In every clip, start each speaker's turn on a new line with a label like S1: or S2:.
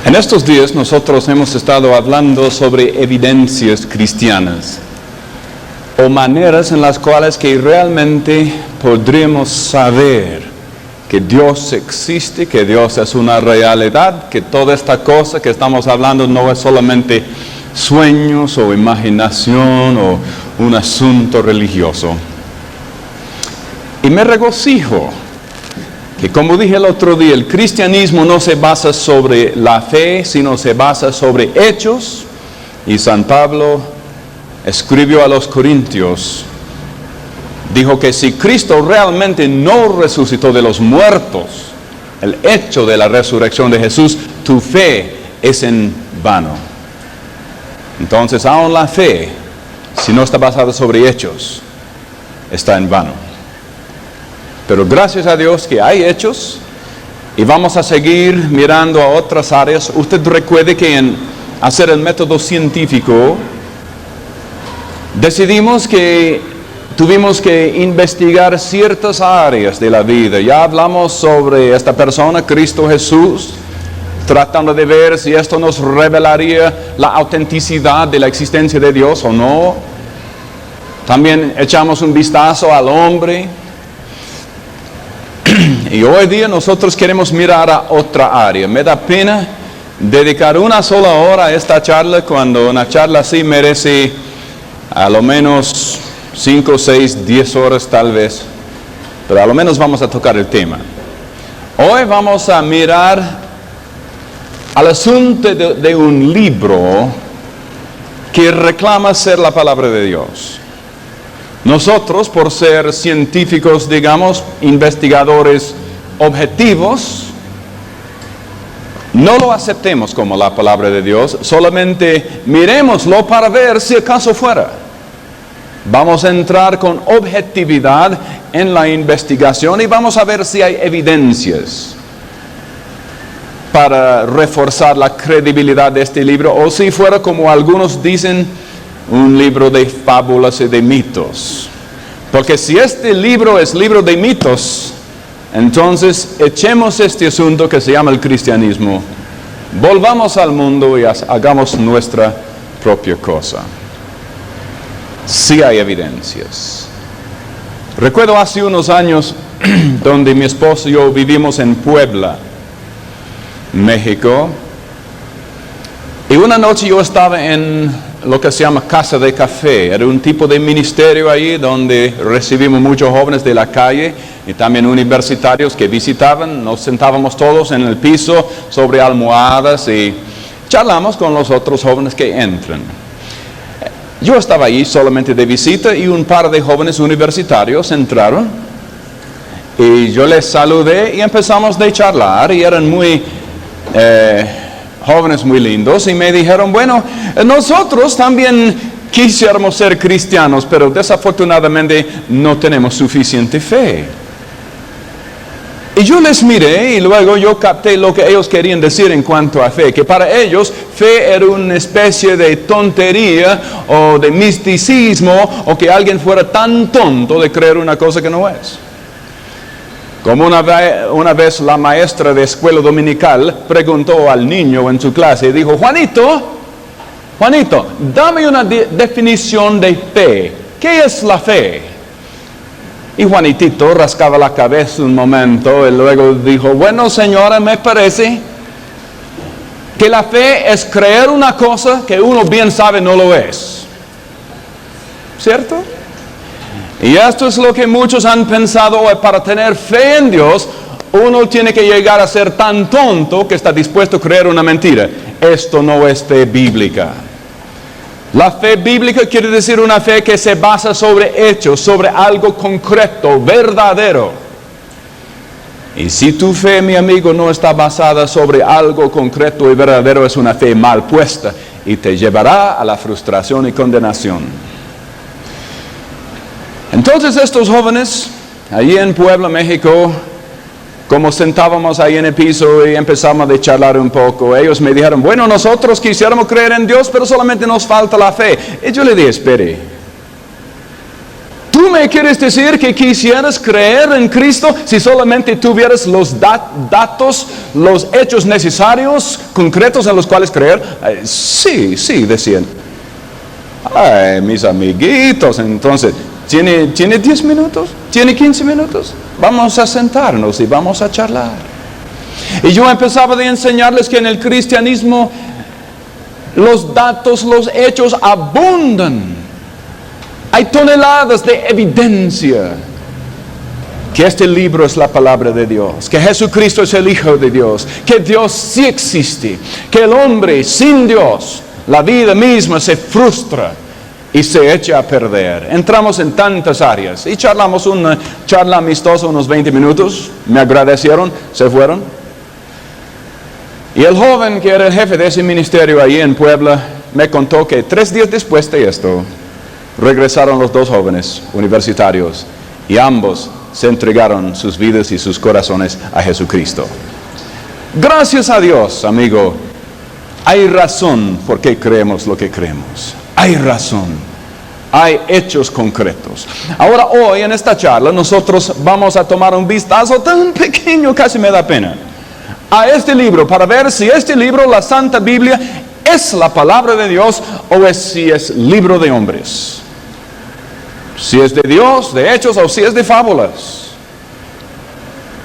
S1: En estos días nosotros hemos estado hablando sobre evidencias cristianas o maneras en las cuales que realmente podremos saber que Dios existe, que Dios es una realidad, que toda esta cosa que estamos hablando no es solamente sueños o imaginación o un asunto religioso. Y me regocijo que, como dije el otro día, el cristianismo no se basa sobre la fe, sino se basa sobre hechos. Y San Pablo escribió a los Corintios, dijo que si Cristo realmente no resucitó de los muertos, el hecho de la resurrección de Jesús, tu fe es en vano. Entonces, aún la fe, si no está basada sobre hechos, está en vano. Pero gracias a Dios que hay hechos y vamos a seguir mirando a otras áreas. Usted recuerde que en hacer el método científico decidimos que tuvimos que investigar ciertas áreas de la vida. Ya hablamos sobre esta persona, Cristo Jesús, tratando de ver si esto nos revelaría la autenticidad de la existencia de Dios o no. También echamos un vistazo al hombre. Y hoy día nosotros queremos mirar a otra área. Me da pena dedicar una sola hora a esta charla cuando una charla así merece a lo menos 5, 6, 10 horas tal vez. Pero a lo menos vamos a tocar el tema. Hoy vamos a mirar al asunto de un libro que reclama ser la palabra de Dios. Nosotros, por ser científicos, digamos, investigadores objetivos, no lo aceptemos como la palabra de Dios, solamente miremoslo para ver si acaso fuera. Vamos a entrar con objetividad en la investigación y vamos a ver si hay evidencias para reforzar la credibilidad de este libro, o si fuera, como algunos dicen, un libro de fábulas y de mitos. Porque si este libro es libro de mitos, entonces echemos este asunto que se llama el cristianismo, volvamos al mundo y hagamos nuestra propia cosa. Sí hay evidencias. Recuerdo hace unos años donde mi esposo y yo vivimos en Puebla, México, y una noche yo estaba en lo que se llama Casa de Café. Era un tipo de ministerio ahí donde recibimos muchos jóvenes de la calle y también universitarios que visitaban. Nos sentábamos todos en el piso sobre almohadas y charlamos con los otros jóvenes que entran. Yo estaba ahí solamente de visita y un par de jóvenes universitarios entraron y yo les saludé y empezamos de charlar y eran muy jóvenes muy lindos y me dijeron, bueno, nosotros también quisiéramos ser cristianos, pero desafortunadamente no tenemos suficiente fe. Y yo les miré y luego yo capté lo que ellos querían decir en cuanto a fe, que para ellos fe era una especie de tontería o de misticismo, o que alguien fuera tan tonto de creer una cosa que no es. Como una vez la maestra de escuela dominical preguntó al niño en su clase y dijo, Juanito, dame una definición de fe. ¿Qué es la fe? Y Juanitito rascaba la cabeza un momento y luego dijo, bueno señora, me parece que la fe es creer una cosa que uno bien sabe no lo es. ¿Cierto? Y esto es lo que muchos han pensado: para tener fe en Dios, uno tiene que llegar a ser tan tonto que está dispuesto a creer una mentira. Esto no es fe bíblica. La fe bíblica quiere decir una fe que se basa sobre hechos, sobre algo concreto, verdadero. Y si tu fe, mi amigo, no está basada sobre algo concreto y verdadero, es una fe mal puesta y te llevará a la frustración y condenación. Entonces estos jóvenes, allí en Puebla, México, como sentábamos ahí en el piso y empezamos a charlar un poco, ellos me dijeron, bueno, nosotros quisiéramos creer en Dios, pero solamente nos falta la fe. Y yo le dije, espere, ¿Tú me quieres decir que quisieras creer en Cristo si solamente tuvieras los datos, los hechos necesarios, concretos en los cuales creer? Sí, decían. Ay, mis amiguitos, entonces, ¿tiene 10 minutos? ¿Tiene 15 minutos? Vamos a sentarnos y vamos a charlar. Y yo empezaba a enseñarles que en el cristianismo los datos, los hechos abundan. Hay toneladas de evidencia que este libro es la palabra de Dios, que Jesucristo es el Hijo de Dios, que Dios sí existe, que el hombre sin Dios, la vida misma se frustra y se echa a perder. Entramos en tantas áreas y charlamos una charla amistosa unos 20 minutos, me agradecieron, se fueron. Y el joven que era el jefe de ese ministerio ahí en Puebla me contó que 3 días después de esto, regresaron los 2 jóvenes universitarios y ambos se entregaron sus vidas y sus corazones a Jesucristo. Gracias a Dios, amigo, hay razón por qué creemos lo que creemos. Hay razón. Hay hechos concretos. Ahora, hoy en esta charla, nosotros vamos a tomar un vistazo tan pequeño, casi me da pena, a este libro, para ver si este libro, la Santa Biblia, es la palabra de Dios o si es libro de hombres. Si es de Dios, de hechos, o si es de fábulas.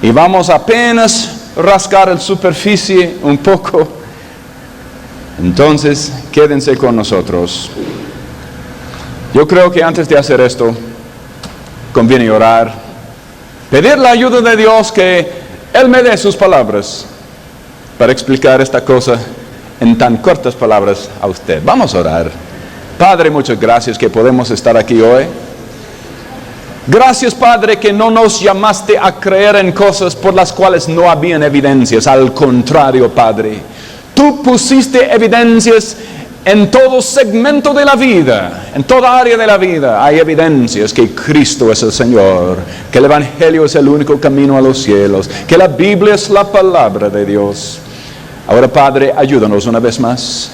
S1: Y vamos apenas rascar la superficie un poco. Entonces, quédense con nosotros. Yo creo que antes de hacer esto, conviene orar, pedir la ayuda de Dios, que Él me dé sus palabras para explicar esta cosa en tan cortas palabras a usted. Vamos a orar. Padre, muchas gracias que podemos estar aquí hoy. Gracias, Padre, que no nos llamaste a creer en cosas por las cuales no habían evidencias. Al contrario, Padre, tú pusiste evidencias en todo segmento de la vida, en toda área de la vida. Hay evidencias que Cristo es el Señor, que el Evangelio es el único camino a los cielos, que la Biblia es la palabra de Dios. Ahora, Padre, ayúdanos una vez más.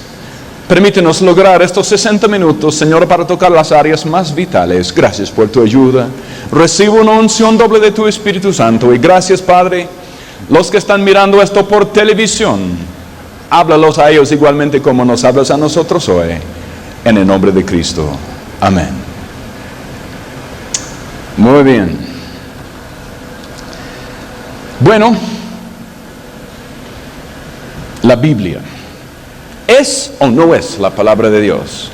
S1: Permítenos lograr estos 60 minutos, Señor, para tocar las áreas más vitales. Gracias por tu ayuda. Recibo una unción doble de tu Espíritu Santo. Y gracias, Padre, los que están mirando esto por televisión, háblalos a ellos igualmente como nos hablas a nosotros hoy. En el nombre de Cristo. Amén. Muy bien. Bueno, la Biblia, ¿es o no es la palabra de Dios?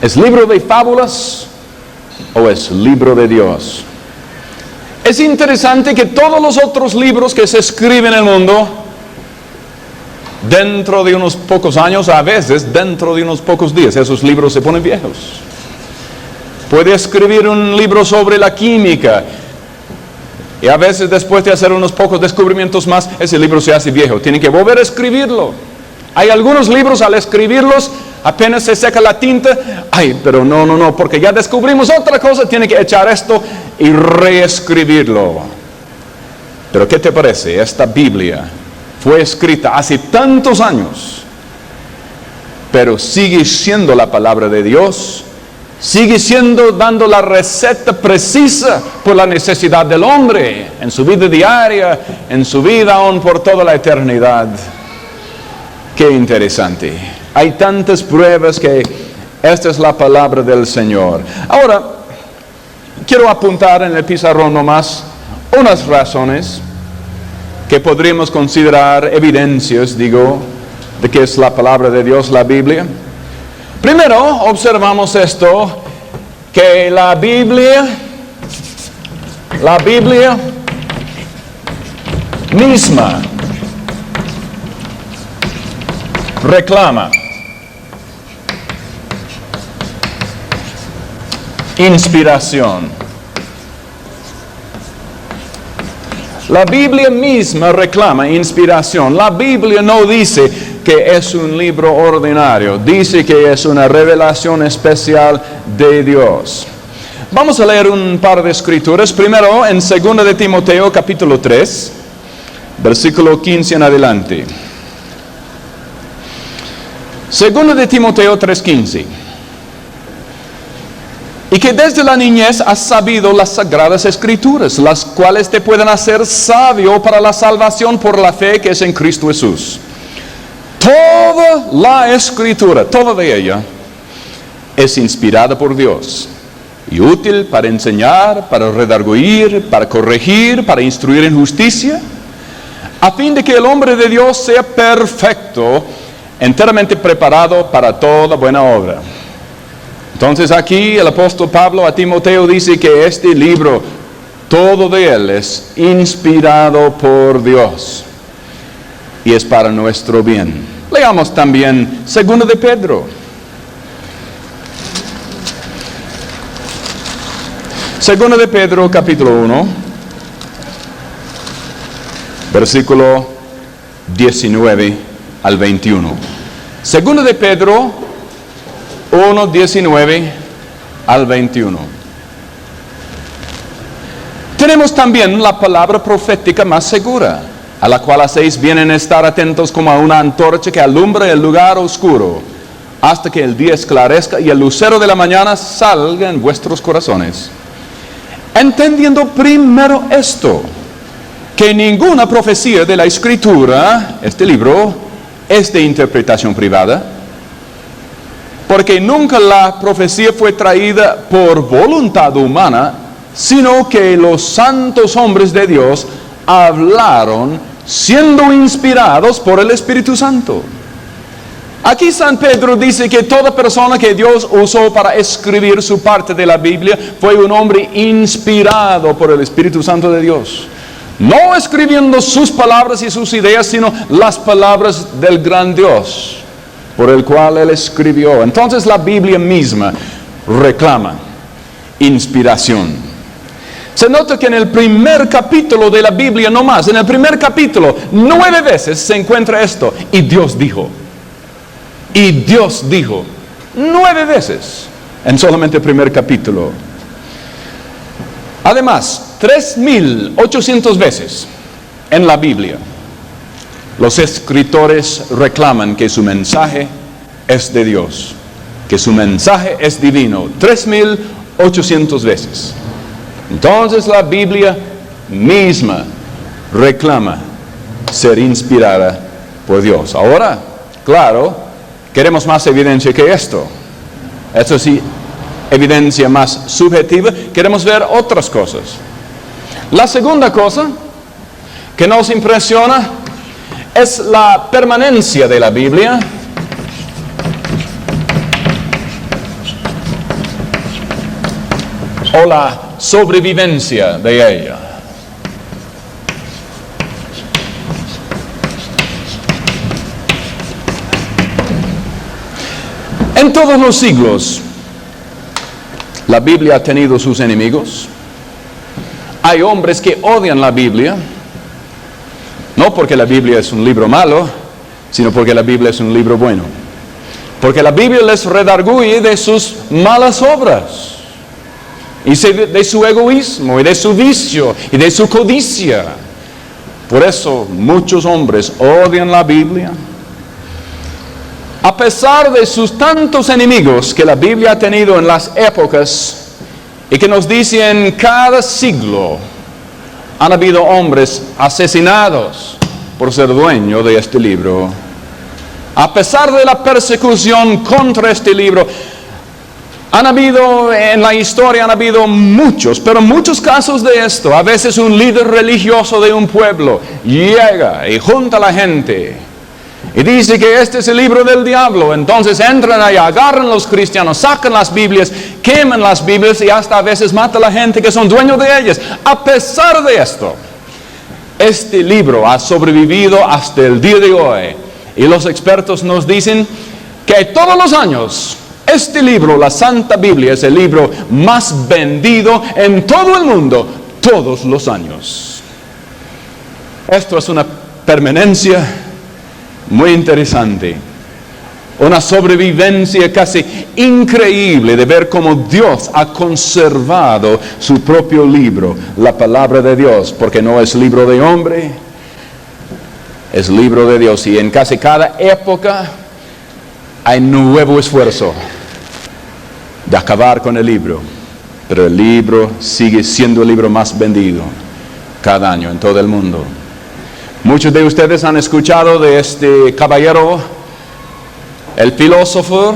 S1: ¿Es libro de fábulas o es libro de Dios? Es interesante que todos los otros libros que se escriben en el mundo, dentro de unos pocos años, a veces dentro de unos pocos días, esos libros se ponen viejos. Puede escribir un libro sobre la química y a veces después de hacer unos pocos descubrimientos más, ese libro se hace viejo. Tienen que volver a escribirlo. Hay algunos libros, al escribirlos, apenas se seca la tinta. Ay, pero no, porque ya descubrimos otra cosa, tiene que echar esto y reescribirlo. Pero ¿qué te parece? Esta Biblia fue escrita hace tantos años, pero sigue siendo la palabra de Dios, sigue siendo dando la receta precisa por la necesidad del hombre, en su vida diaria, en su vida aún por toda la eternidad. Qué interesante. Hay tantas pruebas que esta es la palabra del Señor. Ahora, quiero apuntar en el pizarrón nomás unas razones que podríamos considerar evidencias, de que es la palabra de Dios, la Biblia. Primero, observamos esto, que la Biblia misma reclama inspiración. La Biblia misma reclama inspiración. La Biblia no dice que es un libro ordinario, dice que es una revelación especial de Dios. Vamos a leer un par de escrituras. Primero, en 2 de Timoteo, capítulo 3, versículo 15 en adelante. 2 de Timoteo 3:15. Y que desde la niñez has sabido las sagradas escrituras, las cuales te pueden hacer sabio para la salvación por la fe que es en Cristo Jesús. Toda la escritura, toda de ella, es inspirada por Dios y útil para enseñar, para redarguir, para corregir, para instruir en justicia, a fin de que el hombre de Dios sea perfecto, enteramente preparado para toda buena obra. Entonces aquí el apóstol Pablo a Timoteo dice que este libro, todo de él es inspirado por Dios y es para nuestro bien. Leamos también 2 de Pedro. 2 de Pedro capítulo 1, versículo 19 al 21. 2 de Pedro 1, 19 al 21. Tenemos también la palabra profética más segura, a la cual hacéis bien en estar atentos como a una antorcha que alumbra el lugar oscuro, hasta que el día esclarezca y el lucero de la mañana salga en vuestros corazones. Entendiendo primero esto, que ninguna profecía de la Escritura, este libro, es de interpretación privada, porque nunca la profecía fue traída por voluntad humana, sino que los santos hombres de Dios hablaron siendo inspirados por el Espíritu Santo. Aquí San Pedro dice que toda persona que Dios usó para escribir su parte de la Biblia fue un hombre inspirado por el Espíritu Santo de Dios. No escribiendo sus palabras y sus ideas, sino las palabras del gran Dios por el cual él escribió. Entonces la Biblia misma reclama inspiración. Se nota que en el primer capítulo de la Biblia, no más, en el primer capítulo, 9 veces se encuentra esto. Y Dios dijo. Y Dios dijo. 9 veces en solamente el primer capítulo. Además, 3.800 veces en la Biblia los escritores reclaman que su mensaje es de Dios, que su mensaje es divino. 3.800 veces. Entonces la Biblia misma reclama ser inspirada por Dios. Ahora, claro, queremos más evidencia que esto. Esto sí, evidencia más subjetiva. Queremos ver otras cosas. La segunda cosa que nos impresiona es la permanencia de la Biblia. O la sobrevivencia de ella. En todos los siglos, la Biblia ha tenido sus enemigos. Hay hombres que odian la Biblia. No porque la Biblia es un libro malo, sino porque la Biblia es un libro bueno. Porque la Biblia les redarguye de sus malas obras, y de su egoísmo, y de su vicio, y de su codicia. Por eso muchos hombres odian la Biblia. A pesar de sus tantos enemigos que la Biblia ha tenido en las épocas, y que nos dicen cada siglo, han habido hombres asesinados por ser dueño de este libro. A pesar de la persecución contra este libro, en la historia han habido muchos, pero muchos casos de esto. A veces un líder religioso de un pueblo llega y junta a la gente y dice que este es el libro del diablo. Entonces entran allá, agarran a los cristianos, sacan las Biblias, queman las Biblias y hasta a veces mata a la gente que son dueños de ellas. A pesar de esto, este libro ha sobrevivido hasta el día de hoy. Y los expertos nos dicen que todos los años este libro, la Santa Biblia, es el libro más vendido en todo el mundo, todos los años. Esto es una permanencia muy interesante, una sobrevivencia casi increíble de ver cómo Dios ha conservado su propio libro, la palabra de Dios, porque no es libro de hombre, es libro de Dios. Y en casi cada época hay nuevo esfuerzo de acabar con el libro. pero el libro sigue siendo el libro más vendido cada año en todo el mundo. Muchos de ustedes han escuchado de este caballero, el filósofo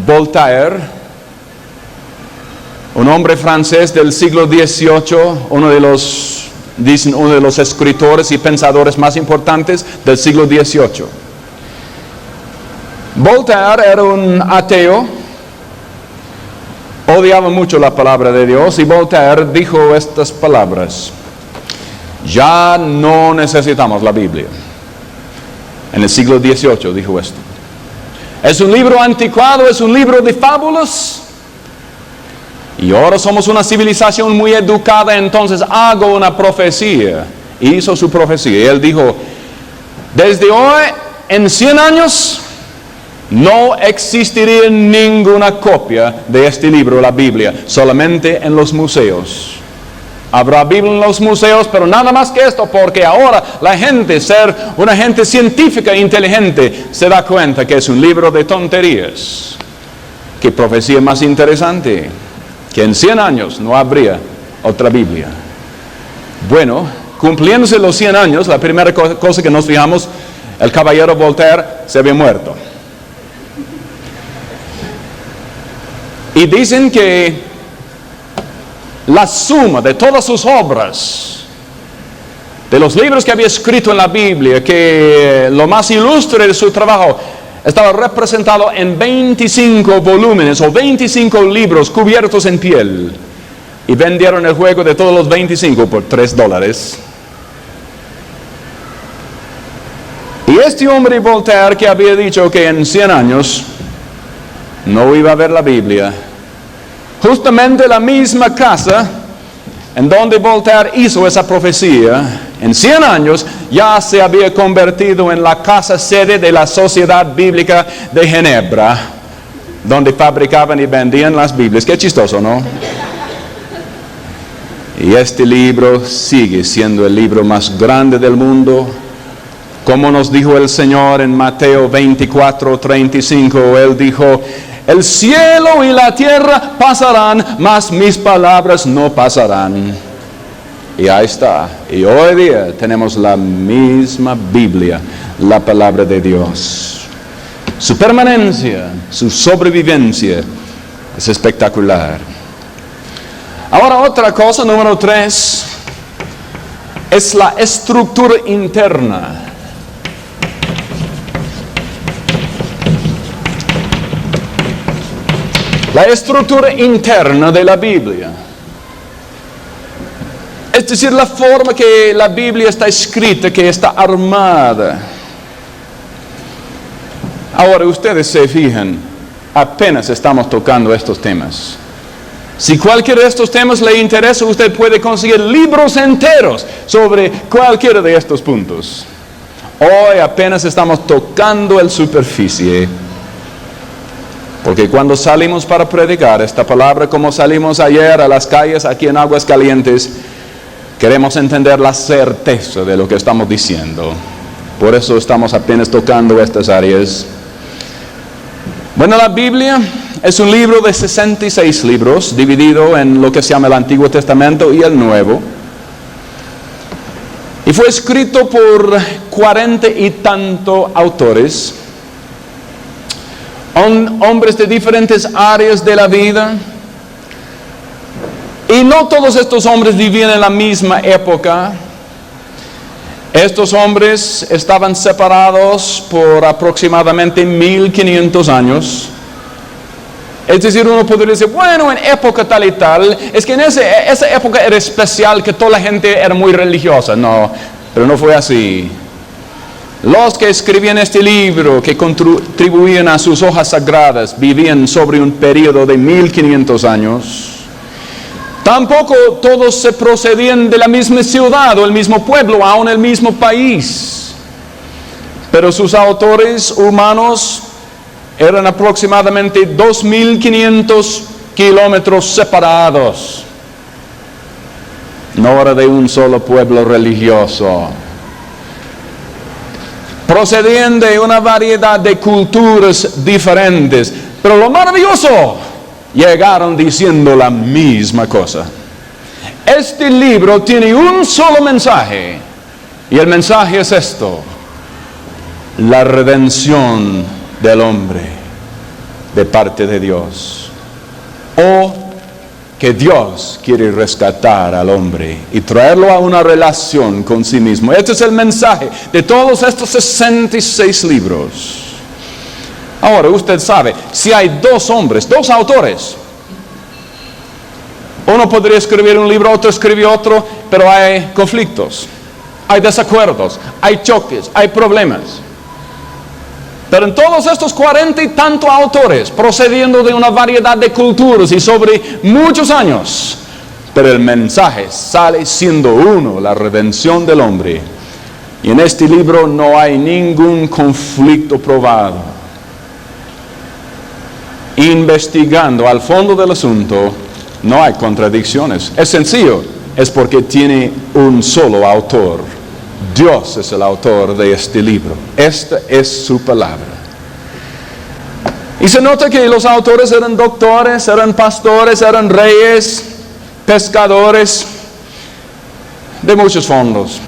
S1: Voltaire, un hombre francés del siglo XVIII, uno de los escritores y pensadores más importantes del siglo XVIII. Voltaire era un ateo, odiaba mucho la palabra de Dios, y Voltaire dijo estas palabras: ya no necesitamos la Biblia. En el siglo XVIII dijo esto. Es un libro anticuado, es un libro de fábulas. Y ahora somos una civilización muy educada, entonces hago una profecía. Hizo su profecía. Y él dijo: desde hoy, en 100 años, no existiría ninguna copia de este libro, la Biblia, solamente en los museos. Habrá Biblia en los museos, pero nada más que esto, porque ahora la gente, ser una gente científica e inteligente, se da cuenta que es un libro de tonterías. Qué profecía más interesante, que en 100 años no habría otra Biblia. Bueno, cumpliéndose los 100 años, la primera cosa que nos fijamos, el caballero Voltaire se había muerto. Y dicen que la suma de todas sus obras, de los libros que había escrito en la Biblia, que lo más ilustre de su trabajo estaba representado en 25 volúmenes o 25 libros cubiertos en piel, y vendieron el juego de todos los 25 por $3. Y este hombre Voltaire, que había dicho que en 100 años no iba a ver la Biblia, justamente la misma casa en donde Voltaire hizo esa profecía, en 100 años ya se había convertido en la casa sede de la Sociedad Bíblica de Ginebra, donde fabricaban y vendían las Biblias. Qué chistoso, ¿no? Y este libro sigue siendo el libro más grande del mundo. Como nos dijo el Señor en Mateo 24:35, Él dijo: el cielo y la tierra pasarán, mas mis palabras no pasarán. Y ahí está. Y hoy día tenemos la misma Biblia, la palabra de Dios. Su permanencia, su sobrevivencia es espectacular. Ahora otra cosa, número 3, es la estructura interna. La estructura interna de la Biblia. Es decir, la forma que la Biblia está escrita, que está armada. Ahora ustedes se fijan, apenas estamos tocando estos temas. Si cualquiera de estos temas le interesa, usted puede conseguir libros enteros sobre cualquiera de estos puntos. Hoy apenas estamos tocando la superficie. Porque cuando salimos para predicar esta palabra, como salimos ayer a las calles aquí en Aguascalientes, queremos entender la certeza de lo que estamos diciendo. Por eso estamos apenas tocando estas áreas. Bueno, la Biblia es un libro de 66 libros, dividido en lo que se llama el Antiguo Testamento y el Nuevo. Y fue escrito por 40 y tantos autores. Hombres de diferentes áreas de la vida. Y no todos estos hombres vivían en la misma época. Estos hombres estaban separados por aproximadamente 1500 años. Es decir, uno podría decir, bueno, en época tal y tal, es que en esa época era especial, que toda la gente era muy religiosa. No, pero no fue así. Los que escribían este libro, que contribuían a sus hojas sagradas, vivían sobre un periodo de 1500 años. Tampoco todos se procedían de la misma ciudad o el mismo pueblo, aún el mismo país. Pero sus autores humanos eran aproximadamente 2500 kilómetros separados. No era de un solo pueblo religioso. Procedían de una variedad de culturas diferentes. Pero lo maravilloso llegaron diciendo la misma cosa. Este libro tiene un solo mensaje, y el mensaje es esto: la redención del hombre de parte de Dios, o que Dios quiere rescatar al hombre y traerlo a una relación con sí mismo. Este es el mensaje de todos estos 66 libros. Ahora, usted sabe, si hay dos hombres, dos autores, uno podría escribir un libro, otro escribió otro, pero hay conflictos, hay desacuerdos, hay choques, hay problemas. Pero en todos estos 40 y tantos autores, procediendo de una variedad de culturas y sobre muchos años, pero el mensaje sale siendo uno: la redención del hombre. Y en este libro no hay ningún conflicto probado. Investigando al fondo del asunto, no hay contradicciones. Es sencillo, es porque tiene un solo autor. Dios es el autor de este libro. Esta es su palabra. Y se nota que los autores eran doctores, eran pastores, eran reyes, pescadores, de muchos fondos.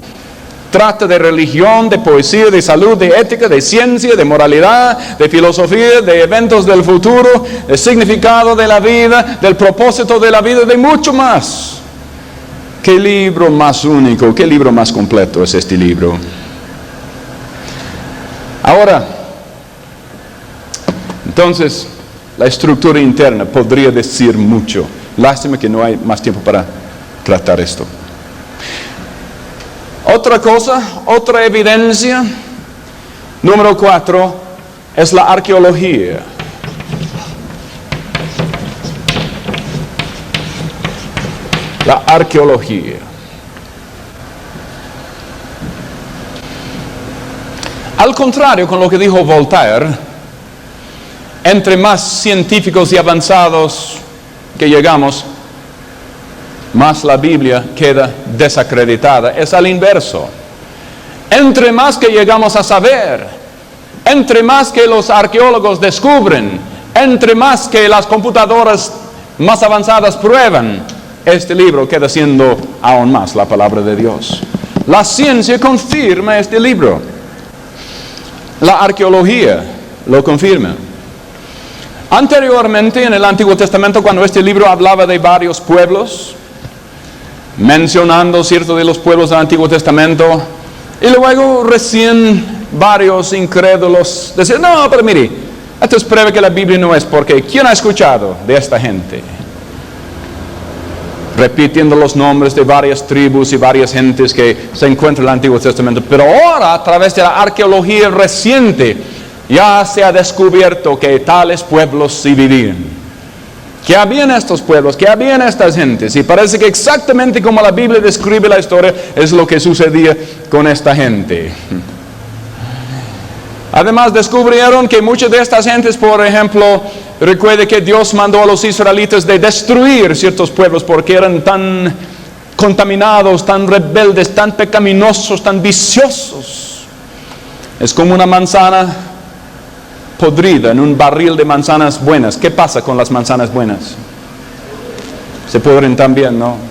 S1: Trata de religión, de poesía, de salud, de ética, de ciencia, de moralidad, de filosofía, de eventos del futuro, del significado de la vida, del propósito de la vida, de mucho más. ¿Qué libro más único, qué libro más completo es este libro? Ahora, entonces, la estructura interna podría decir mucho. Lástima que no hay más tiempo para tratar esto. Otra cosa, otra evidencia, número 4, es la arqueología. La arqueología. Al contrario con lo que dijo Voltaire, entre más científicos y avanzados que llegamos, más la Biblia queda desacreditada. Es al inverso. Entre más que llegamos a saber, entre más que los arqueólogos descubren, entre más que las computadoras más avanzadas prueban, este libro queda siendo aún más la palabra de Dios. La ciencia confirma este libro. La arqueología lo confirma. Anteriormente, en el Antiguo Testamento, cuando este libro hablaba de varios pueblos, mencionando ciertos de los pueblos del Antiguo Testamento, y luego recién varios incrédulos decían: no, pero mire, esto es prueba que la Biblia no es, porque ¿quién ha escuchado de esta gente? Repitiendo los nombres de varias tribus y varias gentes que se encuentran en el Antiguo Testamento. Pero ahora, a través de la arqueología reciente, ya se ha descubierto que tales pueblos sí vivían, que habían estos pueblos, que habían estas gentes, y parece que exactamente como la Biblia describe la historia, es lo que sucedía con esta gente. Además, descubrieron que muchas de estas gentes, por ejemplo, recuerde que Dios mandó a los israelitas de destruir ciertos pueblos porque eran tan contaminados, tan rebeldes, tan pecaminosos, tan viciosos. Es como una manzana podrida en un barril de manzanas buenas. ¿Qué pasa con las manzanas buenas? Se pudren también, ¿no?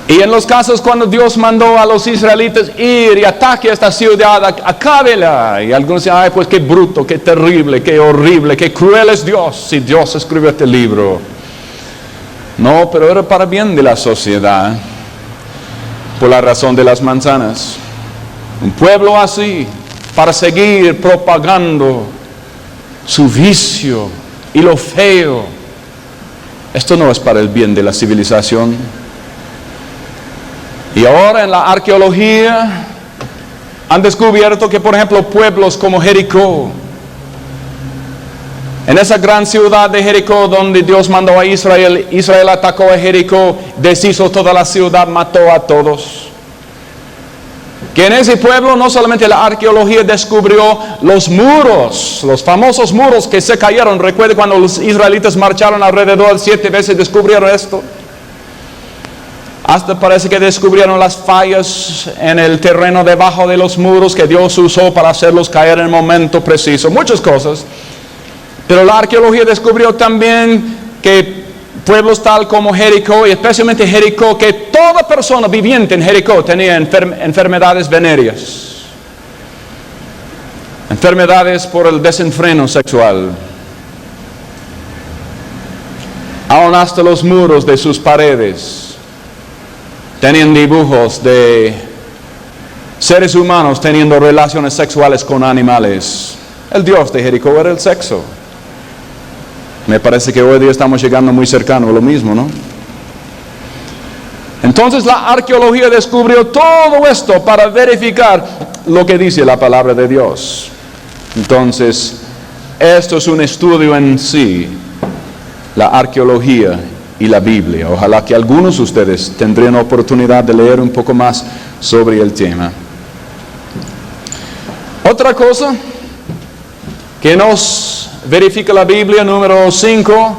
S1: Y en los casos cuando Dios mandó a los israelitas ir y ataque a esta ciudad, acábela. Y algunos dicen: ay, pues qué bruto, qué terrible, qué horrible, qué cruel es Dios, si Dios escribió este libro. No, pero era para bien de la sociedad, por la razón de las manzanas. Un pueblo así, para seguir propagando su vicio y lo feo. Esto no es para el bien de la civilización. Y ahora en la arqueología han descubierto que, por ejemplo, pueblos como Jericó, en esa gran ciudad de Jericó donde Dios mandó a Israel, Israel atacó a Jericó, deshizo toda la ciudad, mató a todos. Que en ese pueblo no solamente la arqueología descubrió los muros, los famosos muros que se cayeron. Recuerde cuando los israelitas marcharon alrededor 7 veces, descubrieron esto. Hasta parece que descubrieron las fallas en el terreno debajo de los muros que Dios usó para hacerlos caer en el momento preciso. Muchas cosas. Pero la arqueología descubrió también que pueblos tal como Jericó, y especialmente Jericó, que toda persona viviente en Jericó tenía enfermedades venéreas. Enfermedades por el desenfreno sexual. Aún hasta los muros de sus paredes tenían dibujos de seres humanos teniendo relaciones sexuales con animales. El dios de Jericó era el sexo. Me parece que hoy día estamos llegando muy cercano a lo mismo, ¿no? Entonces la arqueología descubrió todo esto para verificar lo que dice la palabra de Dios. Entonces, esto es un estudio en sí, la arqueología y la Biblia. Ojalá que algunos de ustedes tendrían oportunidad de leer un poco más sobre el tema. Otra cosa que nos verifica la Biblia, número 5,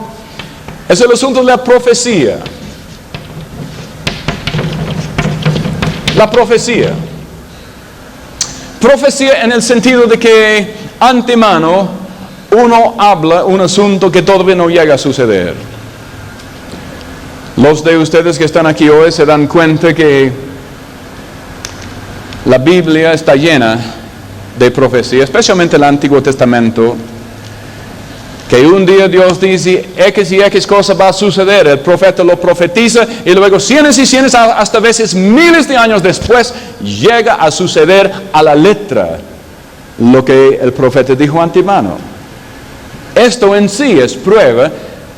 S1: es el asunto de la profecía. La profecía. Profecía en el sentido de que antemano uno habla un asunto que todavía no llega a suceder. Los de ustedes que están aquí hoy se dan cuenta que la Biblia está llena de profecía, especialmente el Antiguo Testamento, que un día Dios dice X y X cosa va a suceder, el profeta lo profetiza y luego cientos y cientos, hasta veces miles de años después, llega a suceder a la letra lo que el profeta dijo antemano. Esto en sí es prueba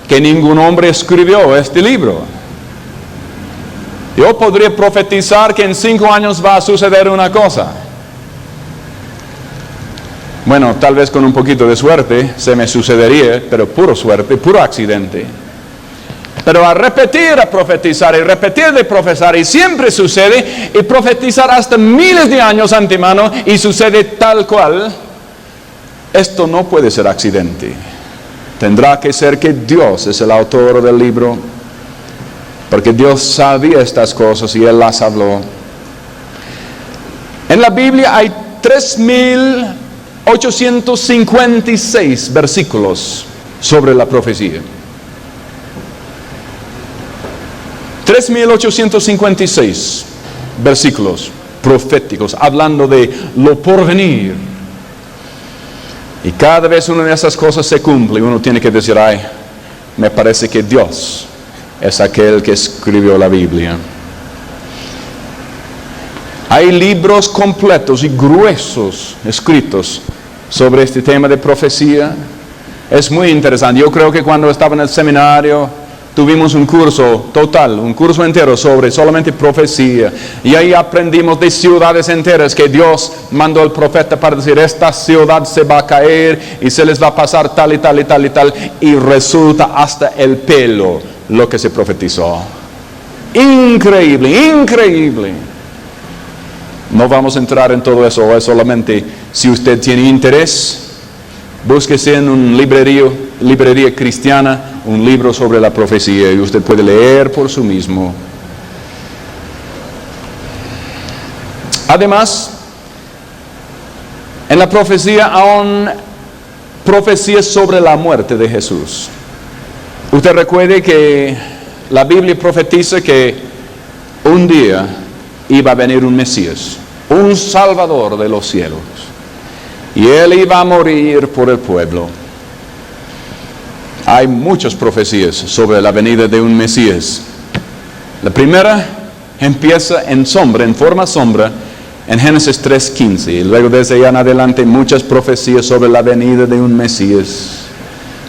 S1: que ningún hombre escribió este libro. Yo podría profetizar que en 5 años va a suceder una cosa. Bueno, tal vez con un poquito de suerte se me sucedería, pero puro suerte, puro accidente. Pero a repetir, a profetizar y repetir de profetizar, y siempre sucede, y profetizar hasta miles de años antemano, y sucede tal cual, esto no puede ser accidente. Tendrá que ser que Dios es el autor del libro, porque Dios sabía estas cosas y Él las habló. En la Biblia hay 3.856 versículos sobre la profecía. 3.856 versículos proféticos hablando de lo porvenir. Y cada vez una de esas cosas se cumple, uno tiene que decir, ay, me parece que Dios es aquel que escribió la Biblia. Hay libros completos y gruesos escritos sobre este tema de profecía. Es muy interesante. Yo creo que cuando estaba en el seminario tuvimos un curso total, un curso entero sobre solamente profecía. Y ahí aprendimos de ciudades enteras que Dios mandó al profeta para decir, esta ciudad se va a caer y se les va a pasar tal y tal y tal y tal. Y resulta hasta el pelo lo que se profetizó. Increíble, increíble. No vamos a entrar en todo eso, es solamente si usted tiene interés, búsquese en una librería cristiana, un libro sobre la profecía y usted puede leer por sí mismo. Además, en la profecía aún profecías sobre la muerte de Jesús. Usted recuerde que la Biblia profetiza que un día iba a venir un Mesías, un Salvador de los cielos, y Él iba a morir por el pueblo. Hay muchas profecías sobre la venida de un Mesías. La primera empieza en sombra, en forma sombra, en Génesis 3:15, y luego desde allá en adelante muchas profecías sobre la venida de un Mesías.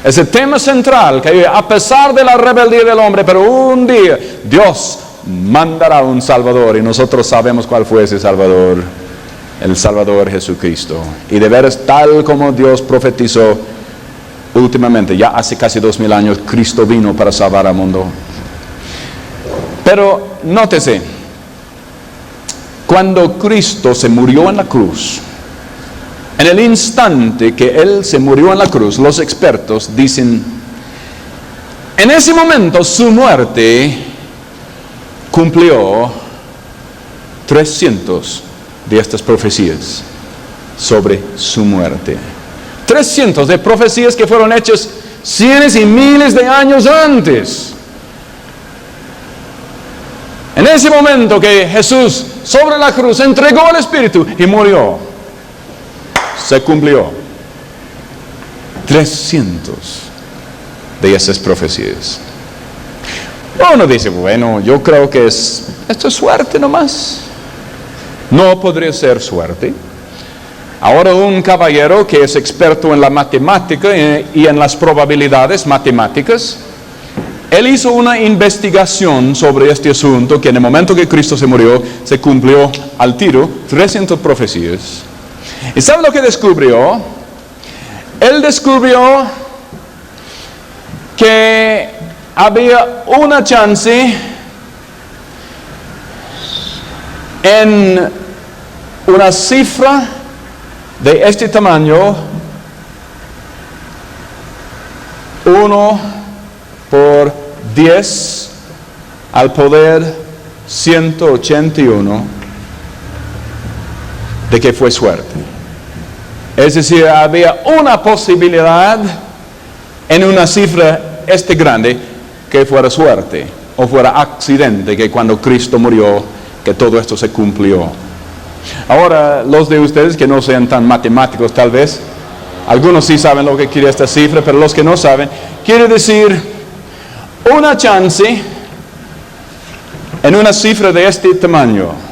S1: Es el tema central, que a pesar de la rebeldía del hombre, pero un día Dios mandará un Salvador, y nosotros sabemos cuál fue ese Salvador, el Salvador Jesucristo. Y de veras, tal como Dios profetizó últimamente, ya hace casi 2000 años, Cristo vino para salvar al mundo. Pero nótese, cuando Cristo se murió en la cruz, en el instante que Él se murió en la cruz, los expertos dicen, en ese momento su muerte cumplió 300 de estas profecías sobre su muerte. 300 de profecías que fueron hechas cientos y miles de años antes. En ese momento que Jesús sobre la cruz entregó el Espíritu y murió, se cumplió 300 de esas profecías. Uno dice, bueno, yo creo que esto es suerte nomás. No podría ser suerte. Ahora un caballero que es experto en la matemática y en las probabilidades matemáticas, él hizo una investigación sobre este asunto que en el momento que Cristo se murió, se cumplió al tiro 300 profecías. ¿Y sabe lo que descubrió? Él descubrió que había una chance en una cifra de este tamaño, 1 por 10 al poder 181, de que fue suerte. Es decir, había una posibilidad en una cifra grande que fuera suerte o fuera accidente, que cuando Cristo murió, que todo esto se cumplió. Ahora, los de ustedes que no sean tan matemáticos tal vez, algunos sí saben lo que quiere esta cifra, pero los que no saben, quiere decir una chance en una cifra de este tamaño.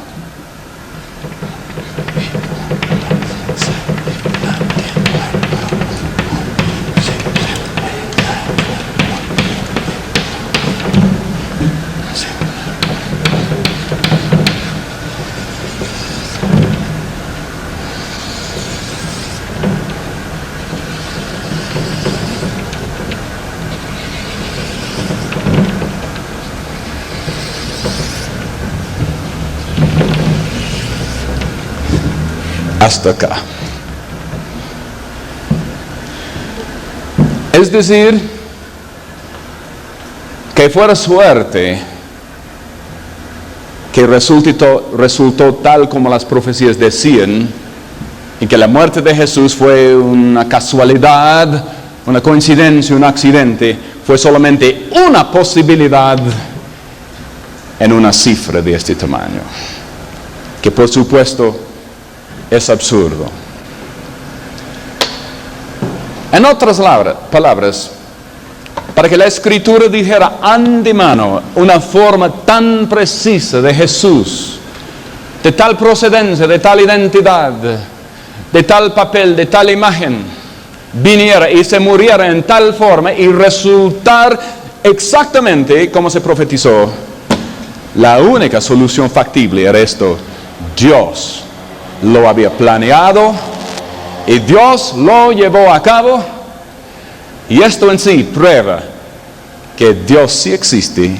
S1: Hasta acá. Es decir, que fuera suerte que resultó tal como las profecías decían, y que la muerte de Jesús fue una casualidad, una coincidencia, un accidente, fue solamente una posibilidad en una cifra de este tamaño, que por supuesto es absurdo. En otras palabras, para que la Escritura dijera antemano una forma tan precisa de Jesús, de tal procedencia, de tal identidad, de tal papel, de tal imagen, viniera y se muriera en tal forma y resultar exactamente como se profetizó, la única solución factible era esto: Dios lo había planeado y Dios lo llevó a cabo, y esto en sí prueba que Dios sí existe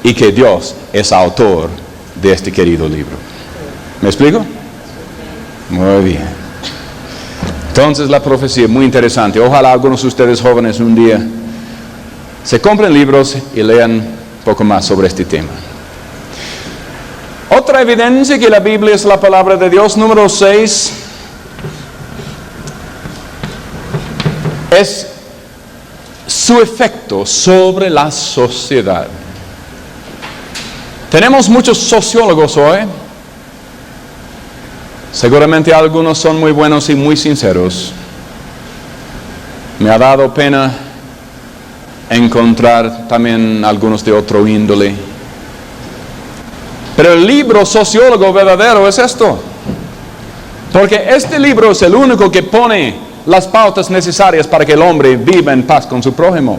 S1: y que Dios es autor de este querido libro. ¿Me explico? Muy bien. Entonces la profecía es muy interesante. Ojalá algunos de ustedes jóvenes un día se compren libros y lean un poco más sobre este tema. Otra evidencia que la Biblia es la palabra de Dios, número 6, es su efecto sobre la sociedad. Tenemos muchos sociólogos hoy. Seguramente algunos son muy buenos y muy sinceros. Me ha dado pena encontrar también algunos de otro índole. Pero el libro sociólogo verdadero es esto. Porque este libro es el único que pone las pautas necesarias para que el hombre viva en paz con su prójimo.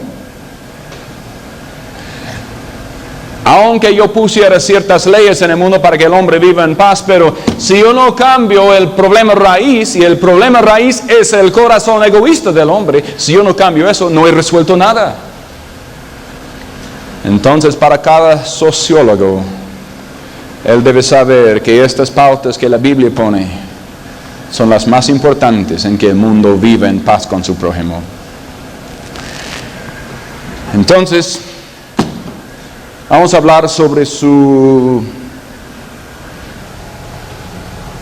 S1: Aunque yo pusiera ciertas leyes en el mundo para que el hombre viva en paz, pero si yo no cambio el problema raíz, y el problema raíz es el corazón egoísta del hombre, si yo no cambio eso, no he resuelto nada. Entonces, para cada sociólogo, él debe saber que estas pautas que la Biblia pone son las más importantes en que el mundo viva en paz con su prójimo. Entonces, vamos a hablar sobre su...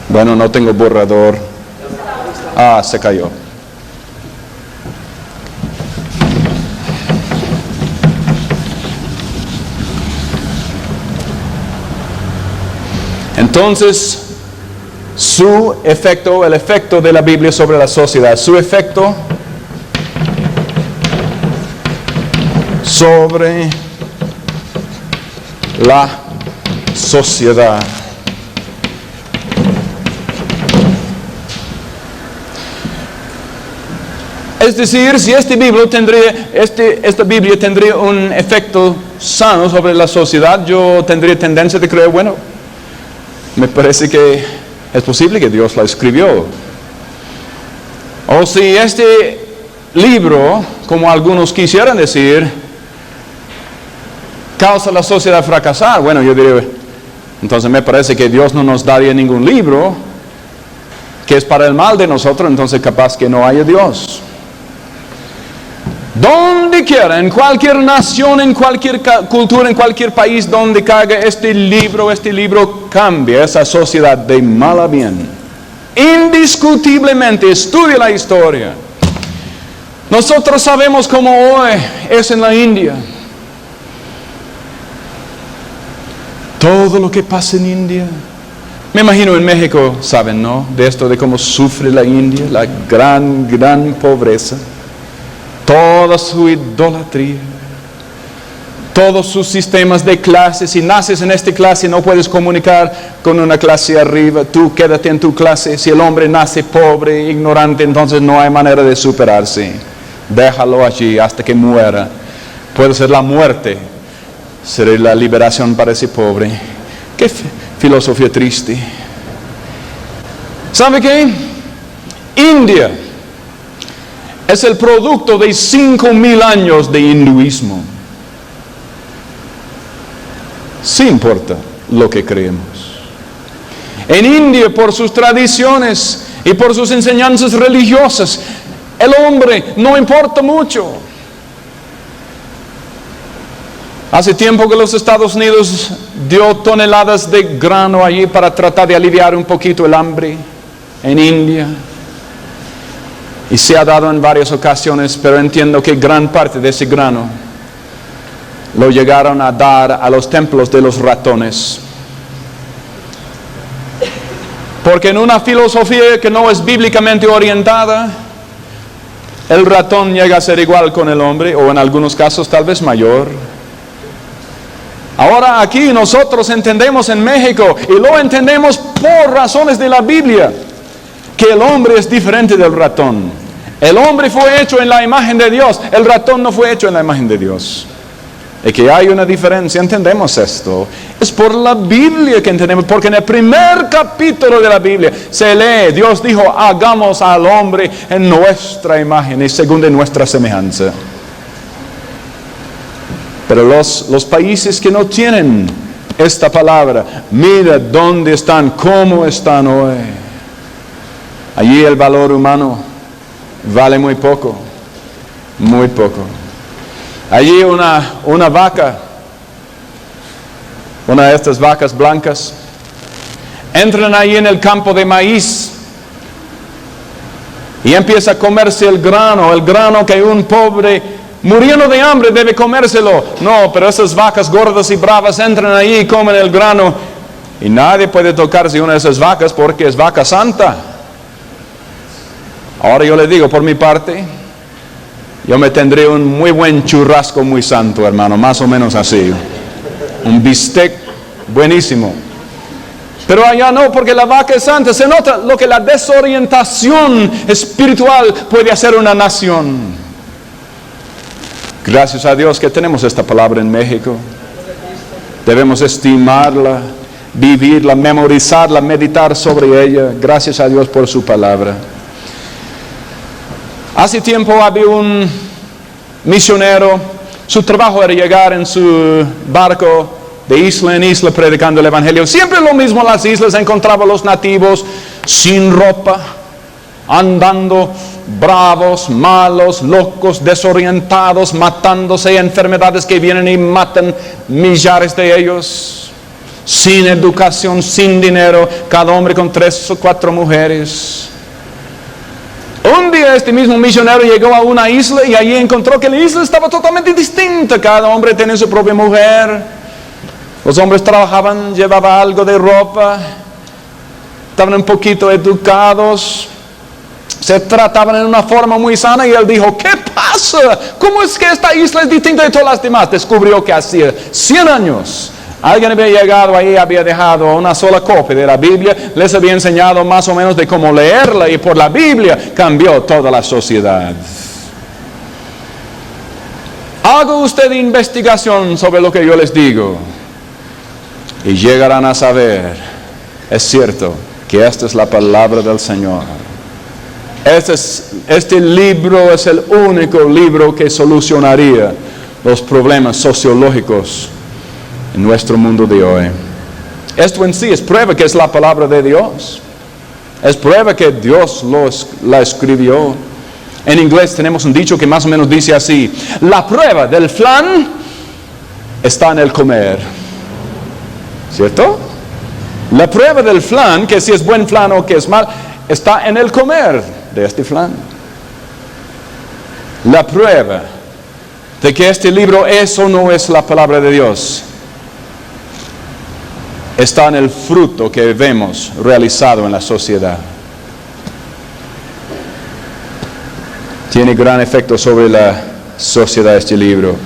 S1: Bueno, no tengo borrador. Se cayó. Entonces, su efecto, el efecto de la Biblia sobre la sociedad, su efecto sobre la sociedad. Es decir, si esta Biblia tendría un efecto sano sobre la sociedad, yo tendría tendencia de creer, bueno, me parece que es posible que Dios la escribió. O si este libro, como algunos quisieran decir, causa a la sociedad fracasar, bueno, yo diría, entonces me parece que Dios no nos daría ningún libro que es para el mal de nosotros, entonces capaz que no haya Dios. Donde quiera, en cualquier nación, en cualquier cultura, en cualquier país donde caiga este libro cambia esa sociedad de mal a bien. Indiscutiblemente, estudia la historia. Nosotros sabemos cómo hoy es en la India. Todo lo que pasa en India. Me imagino en México, saben, ¿no? De esto, de cómo sufre la India, la gran pobreza. Toda su idolatría, todos sus sistemas de clases. Si naces en esta clase no puedes comunicar con una clase arriba, tú quédate en tu clase. Si el hombre nace pobre, ignorante, entonces no hay manera de superarse. Déjalo allí hasta que muera. Puede ser la muerte, será la liberación para ese pobre. Qué filosofía triste. ¿Sabe qué? India es el producto de 5,000 años de hinduismo. Sí importa lo que creemos. En India, por sus tradiciones y por sus enseñanzas religiosas, el hombre no importa mucho. Hace tiempo que los Estados Unidos dio toneladas de grano allí para tratar de aliviar un poquito el hambre en India. Y se ha dado en varias ocasiones, pero entiendo que gran parte de ese grano lo llegaron a dar a los templos de los ratones. Porque en una filosofía que no es bíblicamente orientada, el ratón llega a ser igual con el hombre, o en algunos casos tal vez mayor. Ahora aquí nosotros entendemos en México, y lo entendemos por razones de la Biblia, que el hombre es diferente del ratón. El hombre fue hecho en la imagen de Dios, el ratón no fue hecho en la imagen de Dios. Y que hay una diferencia, entendemos esto. Es por la Biblia que entendemos, porque en el primer capítulo de la Biblia se lee, Dios dijo, hagamos al hombre en nuestra imagen y según de nuestra semejanza. Pero los países que no tienen esta palabra, mira dónde están, cómo están hoy. Allí el valor humano vale muy poco, muy poco. Allí una vaca, una de estas vacas blancas, entran ahí en el campo de maíz y empieza a comerse el grano que un pobre muriendo de hambre debe comérselo. No, pero esas vacas gordas y bravas entran ahí y comen el grano y nadie puede tocarse una de esas vacas porque es vaca santa. Ahora yo le digo, por mi parte, yo me tendré un muy buen churrasco muy santo, hermano, más o menos así. Un bistec buenísimo. Pero allá no, porque la vaca es santa. Se nota lo que la desorientación espiritual puede hacer una nación. Gracias a Dios que tenemos esta palabra en México. Debemos estimarla, vivirla, memorizarla, meditar sobre ella. Gracias a Dios por su palabra. Hace tiempo había un misionero, su trabajo era llegar en su barco de isla en isla predicando el evangelio. Siempre lo mismo en las islas, encontraba a los nativos sin ropa, andando bravos, malos, locos, desorientados, matándose, enfermedades que vienen y matan millares de ellos, sin educación, sin dinero, cada hombre con 3 o 4 mujeres. Un día este mismo misionero llegó a una isla y allí encontró que la isla estaba totalmente distinta. Cada hombre tenía su propia mujer, Los hombres trabajaban, llevaban algo de ropa, estaban un poquito educados, se trataban en una forma muy sana y él dijo, ¿qué pasa? ¿Cómo es que esta isla es distinta de todas las demás? Descubrió que hacía 100 años alguien había llegado ahí, había dejado una sola copia de la Biblia, les había enseñado más o menos de cómo leerla y por la Biblia cambió toda la sociedad. Haga usted investigación sobre lo que yo les digo y llegarán a saber, es cierto, que esta es la palabra del Señor. Este libro es el único libro que solucionaría los problemas sociológicos en nuestro mundo de hoy. Esto en sí es prueba que es la palabra de Dios. Es prueba que Dios la escribió. En inglés tenemos un dicho que más o menos dice así: la prueba del flan está en el comer. ¿Cierto? La prueba del flan, que si es buen flan o que es mal, está en el comer de este flan. La prueba de que este libro es o no es la palabra de Dios está en el fruto que vemos realizado en la sociedad. Tiene gran efecto sobre la sociedad este libro.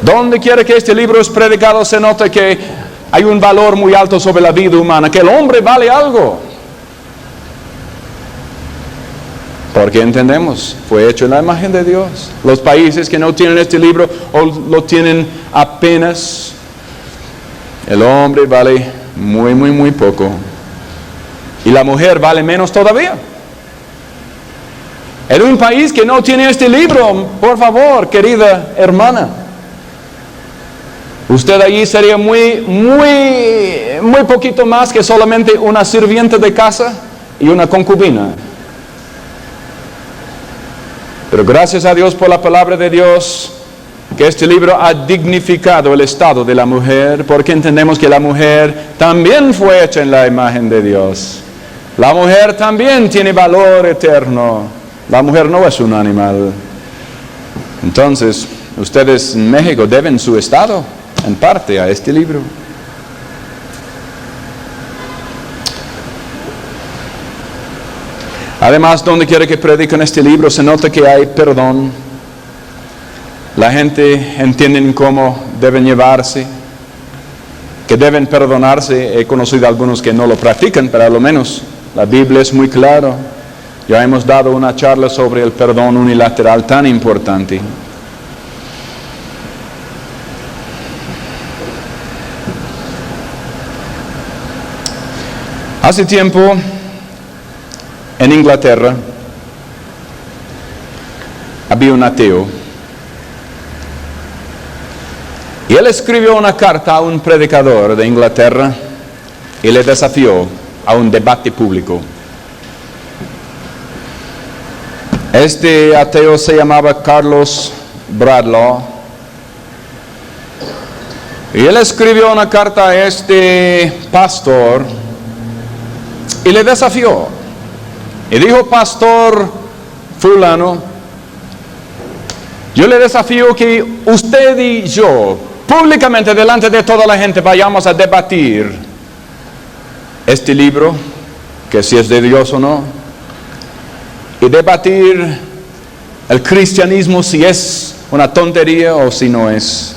S1: Donde quiera que este libro es predicado se nota que hay un valor muy alto sobre la vida humana, que el hombre vale algo. Porque entendemos, fue hecho en la imagen de Dios. Los países que no tienen este libro o lo tienen apenas, el hombre vale muy, muy, muy poco. Y la mujer vale menos todavía. En un país que no tiene este libro, por favor, querida hermana, usted allí sería muy, muy, muy poquito más que solamente una sirvienta de casa y una concubina. Pero gracias a Dios por la palabra de Dios, que este libro ha dignificado el estado de la mujer, porque entendemos que la mujer también fue hecha en la imagen de Dios. La mujer también tiene valor eterno. La mujer no es un animal. Entonces, ustedes en México deben su estado, en parte, a este libro. Además, donde quiera que predican este libro, se nota que hay perdón. La gente entiende cómo deben llevarse, que deben perdonarse. He conocido a algunos que no lo practican, pero a lo menos la Biblia es muy clara. Ya hemos dado una charla sobre el perdón unilateral tan importante. Hace tiempo, en Inglaterra, había un ateo. Y él escribió una carta a un predicador de Inglaterra y le desafió a un debate público. Este ateo se llamaba Carlos Bradlaugh. Y él escribió una carta a este pastor y le desafió. Y dijo: pastor fulano, yo le desafío que usted y yo, públicamente delante de toda la gente, vayamos a debatir este libro, que si es de Dios o no, y debatir el cristianismo, si es una tontería o si no es.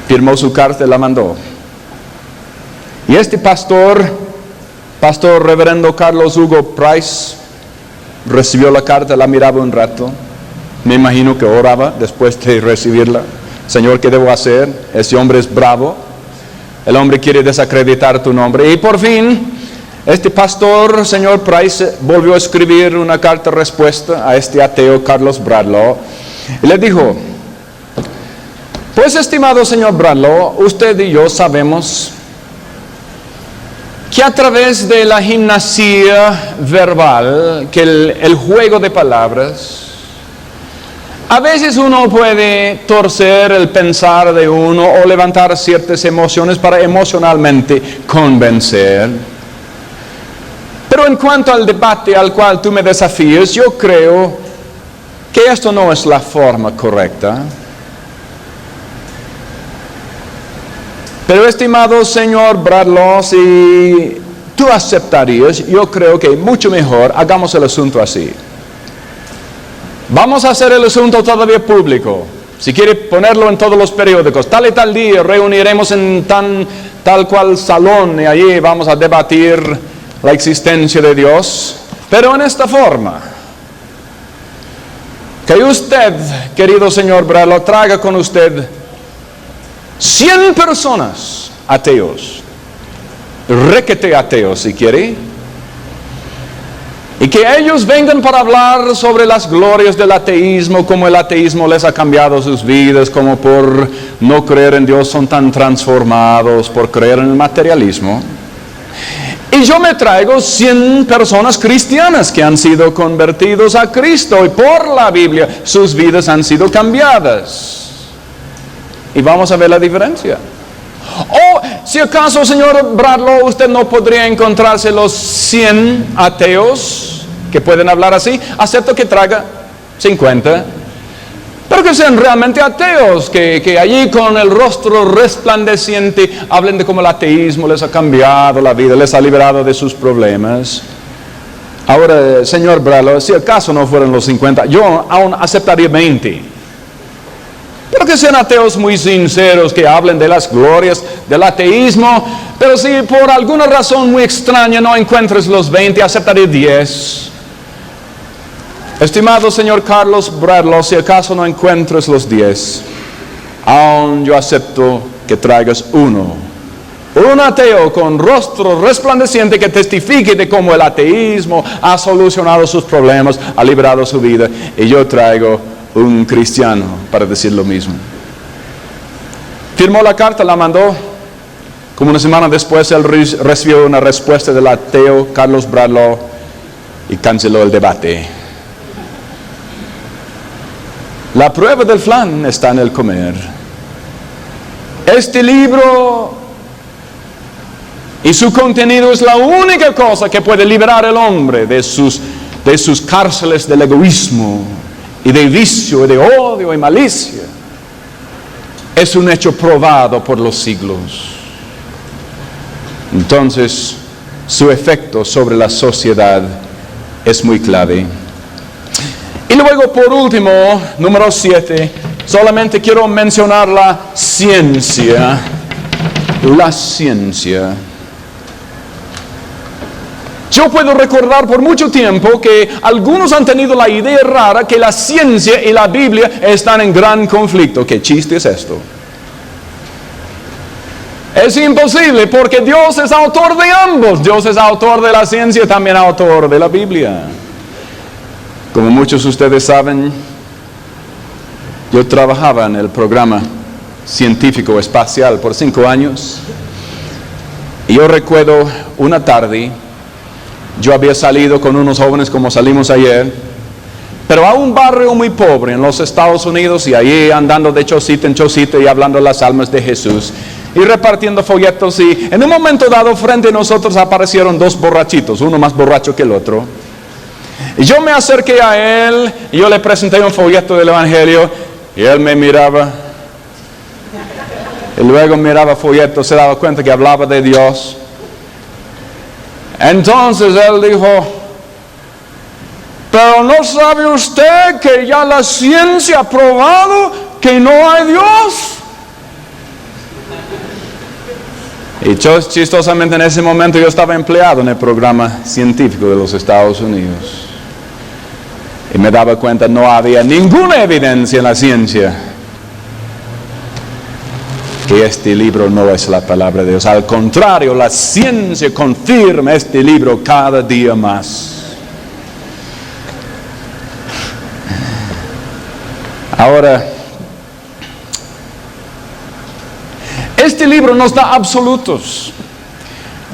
S1: Firmó su carta y la mandó. Y este pastor reverendo Carlos Hugo Price, recibió la carta, la miraba un rato. Me imagino que oraba después de recibirla. Señor, ¿qué debo hacer? Ese hombre es bravo. El hombre quiere desacreditar tu nombre. Y por fin, este pastor, señor Price, volvió a escribir una carta respuesta a este ateo Carlos Bradlaugh. Y le dijo: pues, estimado señor Bradlaugh, usted y yo sabemos que a través de la gimnasia verbal, que el juego de palabras, a veces uno puede torcer el pensar de uno o levantar ciertas emociones para emocionalmente convencer. Pero en cuanto al debate al cual tú me desafías, yo creo que esto no es la forma correcta. Pero estimado señor Bradlaugh, si tú aceptarías, yo creo que mucho mejor hagamos el asunto así. Vamos a hacer el asunto todavía público. Si quiere ponerlo en todos los periódicos, tal y tal día reuniremos en tal cual salón y allí vamos a debatir la existencia de Dios. Pero en esta forma, que usted, querido señor Bradlaugh, traiga con usted 100 personas ateos, requete ateos si quiere, y que ellos vengan para hablar sobre las glorias del ateísmo, cómo el ateísmo les ha cambiado sus vidas, cómo por no creer en Dios son tan transformados, por creer en el materialismo. Y yo me traigo 100 personas cristianas que han sido convertidos a Cristo y por la Biblia sus vidas han sido cambiadas. Y vamos a ver la diferencia. O si acaso, señor Bradlaugh, usted no podría encontrarse los 100 ateos que pueden hablar así, acepto que traiga 50, pero que sean realmente ateos, que allí con el rostro resplandeciente hablen de cómo el ateísmo les ha cambiado la vida, les ha liberado de sus problemas. Ahora, señor Bradlaugh, si acaso no fueran los 50, yo aún aceptaría 20. Pero que sean ateos muy sinceros, que hablen de las glorias del ateísmo. Pero si por alguna razón muy extraña no encuentres los 20, aceptaré 10. Estimado señor Carlos Bradlaugh, si acaso no encuentres los 10, aún yo acepto que traigas uno. Un ateo con rostro resplandeciente que testifique de cómo el ateísmo ha solucionado sus problemas, ha liberado su vida. Y yo traigo un cristiano para decir lo mismo. Firmó la carta, la mandó. Como una semana después él recibió una respuesta del ateo Carlos Bradlaugh y canceló el debate. La prueba del flan está en el comer. Este libro y su contenido es la única cosa que puede liberar al hombre de sus cárceles del egoísmo y de vicio, y de odio y malicia. Es un hecho probado por los siglos. Entonces, su efecto sobre la sociedad es muy clave. Y luego, por último, número 7, solamente quiero mencionar la ciencia. La ciencia. Yo puedo recordar por mucho tiempo que algunos han tenido la idea rara que la ciencia y la Biblia están en gran conflicto. ¿Qué chiste es esto? Es imposible porque Dios es autor de ambos. Dios es autor de la ciencia y también autor de la Biblia. Como muchos de ustedes saben, yo trabajaba en el programa científico espacial por 5 años. Y yo recuerdo una tarde, yo había salido con unos jóvenes como salimos ayer, pero a un barrio muy pobre en los Estados Unidos y allí andando de chocita en chocita y hablando de las almas de Jesús y repartiendo folletos, y en un momento dado frente a nosotros aparecieron 2 borrachitos, uno más borracho que el otro. Y yo me acerqué a él y yo le presenté un folleto del Evangelio y él me miraba y luego miraba el folleto, se daba cuenta que hablaba de Dios. Entonces él dijo: pero ¿no sabe usted que ya la ciencia ha probado que no hay Dios? Y chistosamente en ese momento yo estaba empleado en el programa científico de los Estados Unidos. Y me daba cuenta, no había ninguna evidencia en la ciencia que este libro no es la palabra de Dios. Al contrario, la ciencia confirma este libro cada día más. Ahora, este libro nos da absolutos.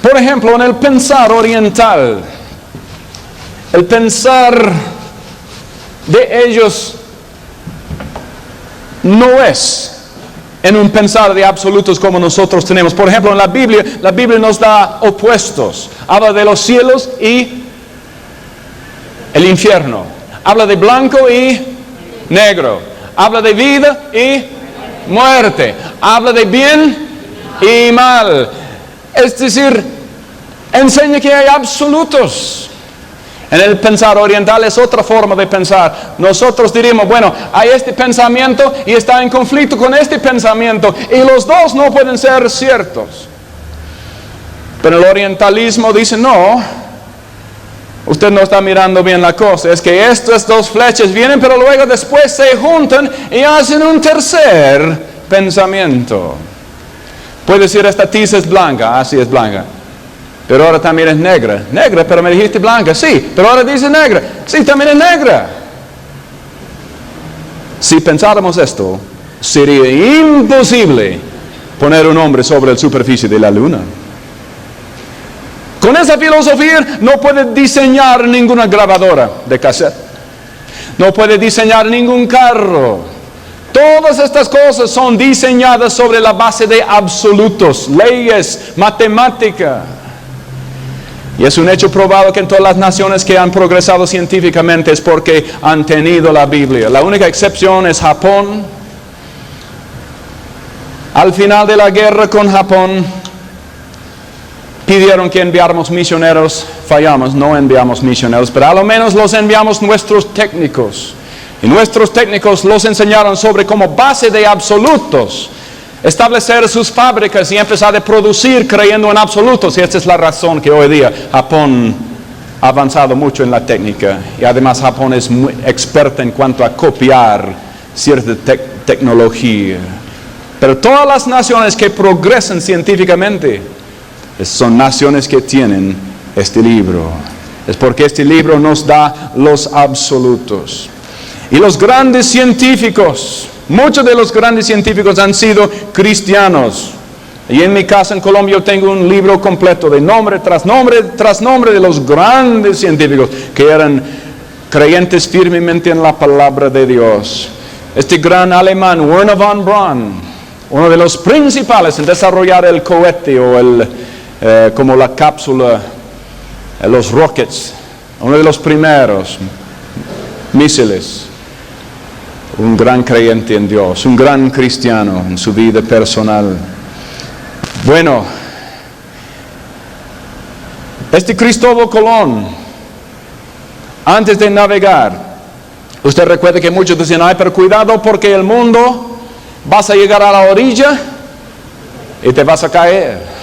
S1: Por ejemplo, en el pensar oriental, el pensar de ellos no es en un pensar de absolutos como nosotros tenemos. Por ejemplo, en la Biblia nos da opuestos. Habla de los cielos y el infierno. Habla de blanco y negro. Habla de vida y muerte. Habla de bien y mal. Es decir, enseña que hay absolutos. En el pensar oriental es otra forma de pensar. Nosotros diríamos, bueno, hay este pensamiento y está en conflicto con este pensamiento, y los dos no pueden ser ciertos. Pero el orientalismo dice, no, usted no está mirando bien la cosa. Es que estas dos flechas vienen, pero luego después se juntan y hacen un tercer pensamiento. Puede decir, esta tiza es blanca, así es blanca. Pero ahora también es negra. Negra, pero me dijiste blanca, sí. Pero ahora dice negra, sí, también es negra. Si pensáramos esto, sería imposible poner un hombre sobre la superficie de la luna. Con esa filosofía no puede diseñar ninguna grabadora de cassette. No puede diseñar ningún carro. Todas estas cosas son diseñadas sobre la base de absolutos, leyes, matemática. Y es un hecho probado que en todas las naciones que han progresado científicamente es porque han tenido la Biblia. La única excepción es Japón. Al final de la guerra con Japón, pidieron que enviáramos misioneros, fallamos, no enviamos misioneros, pero a lo menos los enviamos nuestros técnicos. Y nuestros técnicos los enseñaron sobre como base de absolutos establecer sus fábricas y empezar a producir creyendo en absolutos. Y esta es la razón que hoy día Japón ha avanzado mucho en la técnica. Y además Japón es muy experta en cuanto a copiar cierta tecnología. Pero todas las naciones que progresan científicamente son naciones que tienen este libro. Es porque este libro nos da los absolutos. Y los grandes científicos, muchos de los grandes científicos han sido cristianos. Y en mi casa en Colombia yo tengo un libro completo de nombre tras nombre tras nombre de los grandes científicos que eran creyentes firmemente en la palabra de Dios. Este gran alemán, Wernher von Braun, uno de los principales en desarrollar el cohete o como la cápsula, los rockets, uno de los primeros misiles. Un gran creyente en Dios, un gran cristiano en su vida personal. Bueno, este Cristóbal Colón, antes de navegar, usted recuerda que muchos decían, ay, pero cuidado porque el mundo, vas a llegar a la orilla y te vas a caer.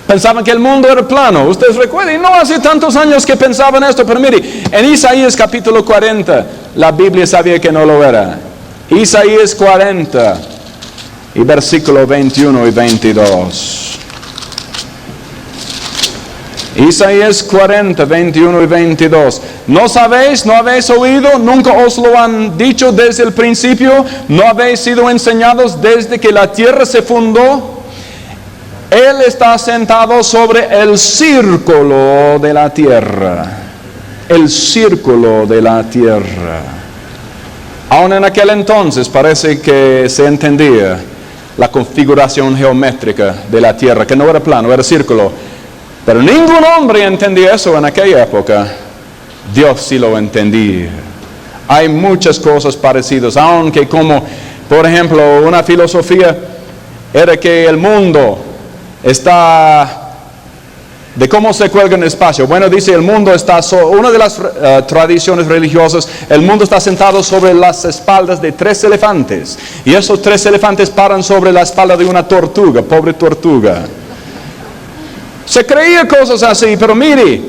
S1: Pensaban que el mundo era plano. Ustedes recuerdan, no hace tantos años que pensaban esto, pero mire, en Isaías capítulo 40, la Biblia sabía que no lo era. Isaías 40 y versículo 21 y 22. Isaías 40, 21 y 22. ¿No sabéis? ¿No habéis oído? ¿Nunca os lo han dicho desde el principio? ¿No habéis sido enseñados desde que la tierra se fundó? Él está sentado sobre el círculo de la tierra. El círculo de la tierra. Aún en aquel entonces parece que se entendía la configuración geométrica de la tierra, que no era plano, era círculo. Pero ningún hombre entendía eso en aquella época. Dios sí lo entendía. Hay muchas cosas parecidas, aunque como, por ejemplo, una filosofía era que el mundo está de cómo se cuelga en el espacio. Bueno, dice el mundo está, una de las tradiciones religiosas, el mundo está sentado sobre las espaldas de 3 elefantes. Y esos 3 elefantes paran sobre la espalda de una tortuga, pobre tortuga. Se creía cosas así, pero mire,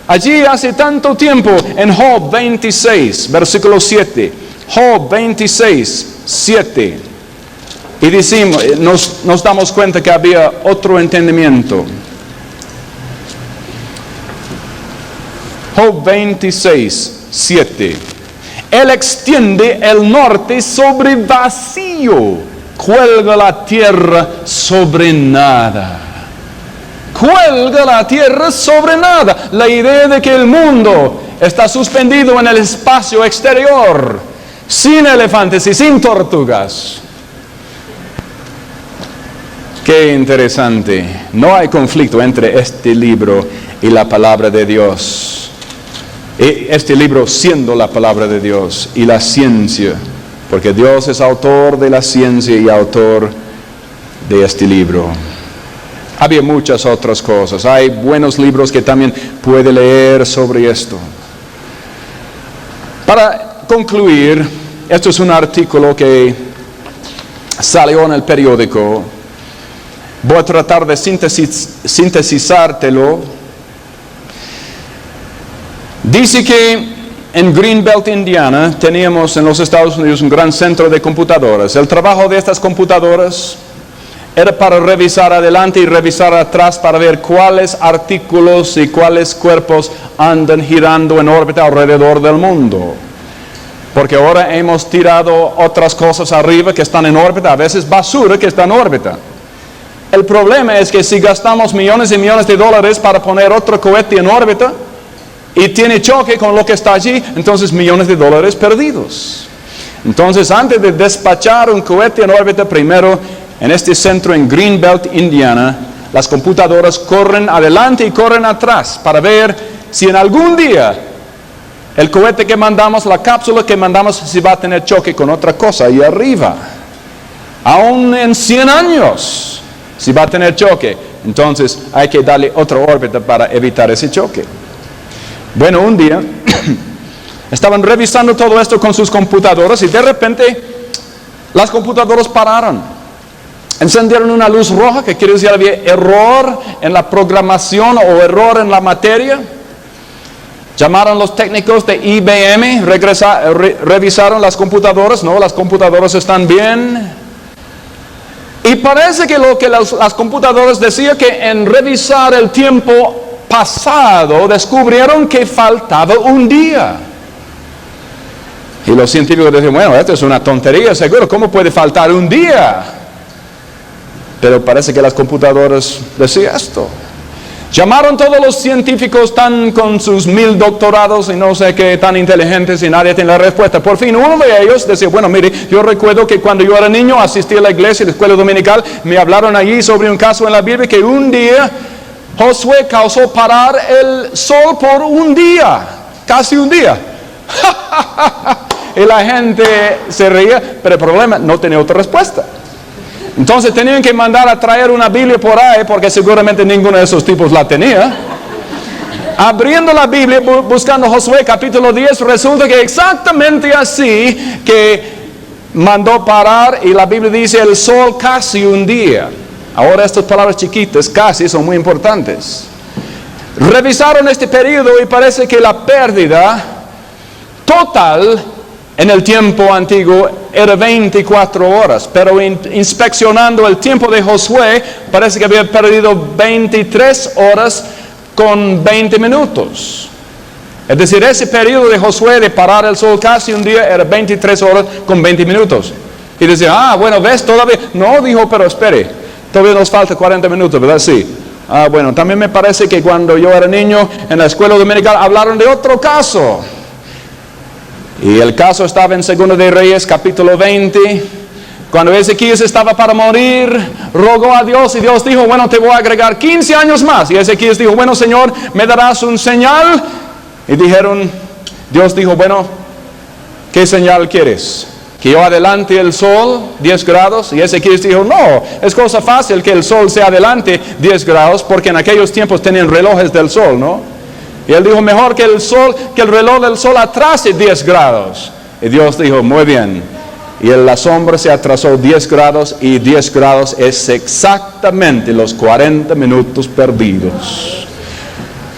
S1: allí hace tanto tiempo, en Job 26, versículo 7, Job 26, 7, y decimos, nos damos cuenta que había otro entendimiento. Job 26, 7. Él extiende el norte sobre vacío, cuelga la tierra sobre nada. Cuelga la tierra sobre nada. La idea de que el mundo está suspendido en el espacio exterior, sin elefantes y sin tortugas. Qué interesante. No hay conflicto entre este libro y la palabra de Dios. Este libro siendo la palabra de Dios y la ciencia, porque Dios es autor de la ciencia y autor de este libro. Había muchas otras cosas. Hay buenos libros que también puede leer sobre esto. Para concluir, esto es un artículo que salió en el periódico. Voy a tratar de sintetizártelo. Dice que en Greenbelt, Indiana, teníamos en los Estados Unidos un gran centro de computadoras. El trabajo de estas computadoras era para revisar adelante y revisar atrás para ver cuáles artículos y cuáles cuerpos andan girando en órbita alrededor del mundo. Porque ahora hemos tirado otras cosas arriba que están en órbita, a veces basura que está en órbita. El problema es que si gastamos millones y millones de dólares para poner otro cohete en órbita y tiene choque con lo que está allí, entonces millones de dólares perdidos. Entonces, antes de despachar un cohete en órbita, primero en este centro en Greenbelt, Indiana, las computadoras corren adelante y corren atrás para ver si en algún día el cohete que mandamos, la cápsula que mandamos, si va a tener choque con otra cosa ahí arriba. Aún en 100 años, si va a tener choque, entonces hay que darle otra órbita para evitar ese choque. Bueno, un día estaban revisando todo esto con sus computadoras y de repente las computadoras pararon. Encendieron una luz roja, que quiere decir que había error en la programación o error en la materia. Llamaron los técnicos de IBM, revisaron las computadoras. No, las computadoras están bien. Y parece que lo que las computadoras decían, que en revisar el tiempo pasado, descubrieron que faltaba un día. Y los científicos decían, bueno, esto es una tontería, seguro, ¿cómo puede faltar un día? Pero parece que las computadoras decían esto. Llamaron todos los científicos tan con sus 1000 doctorados y no sé qué, tan inteligentes y nadie tiene la respuesta. Por fin uno de ellos decía, bueno, mire, yo recuerdo que cuando yo era niño asistí a la iglesia, a la escuela dominical, me hablaron allí sobre un caso en la Biblia que un día Josué causó parar el sol por un día, casi un día. Y la gente se reía, pero el problema no tenía otra respuesta. Entonces tenían que mandar a traer una Biblia por ahí, porque seguramente ninguno de esos tipos la tenía. Abriendo la Biblia, buscando Josué capítulo 10, resulta que exactamente así que mandó parar, y la Biblia dice el sol casi un día. Ahora estas palabras chiquitas, casi, son muy importantes. Revisaron este periodo y parece que la pérdida total en el tiempo antiguo era 24 horas, pero inspeccionando el tiempo de Josué, parece que había perdido 23 horas con 20 minutos. Es decir, ese periodo de Josué de parar el sol casi un día era 23 horas con 20 minutos. Y decía, bueno, ¿ves? Todavía. No, dijo, pero espere, todavía nos falta 40 minutos, ¿verdad? Sí. Bueno, también me parece que cuando yo era niño en la escuela dominical hablaron de otro caso. Y el caso estaba en 2 de Reyes, capítulo 20. Cuando Ezequías estaba para morir, rogó a Dios y Dios dijo, bueno, te voy a agregar 15 años más. Y Ezequías dijo, bueno, Señor, ¿me darás un señal? Y Dios dijo, bueno, ¿qué señal quieres? ¿Que yo adelante el sol 10 grados? Y Ezequías dijo, no, es cosa fácil que el sol se adelante 10 grados, porque en aquellos tiempos tenían relojes del sol, ¿no? Y él dijo, mejor que el reloj del sol atrase 10 grados. Y Dios dijo, muy bien. Y la sombra se atrasó 10 grados, y 10 grados es exactamente los 40 minutos perdidos.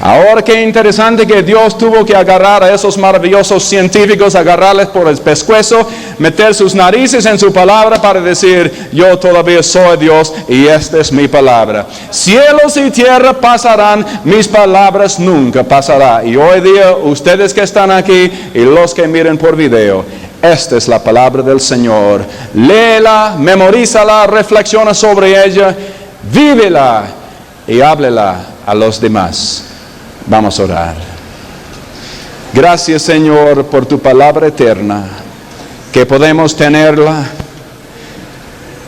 S1: Ahora qué interesante que Dios tuvo que agarrar a esos maravillosos científicos, agarrarles por el pescuezo, meter sus narices en su palabra para decir, yo todavía soy Dios y esta es mi palabra. Cielos y tierra pasarán, mis palabras nunca pasarán. Y hoy día ustedes que están aquí y los que miren por video, esta es la palabra del Señor. Léela, memorízala, reflexiona sobre ella, vívela y háblela a los demás. Vamos a orar. Gracias, Señor, por tu palabra eterna, que podemos tenerla,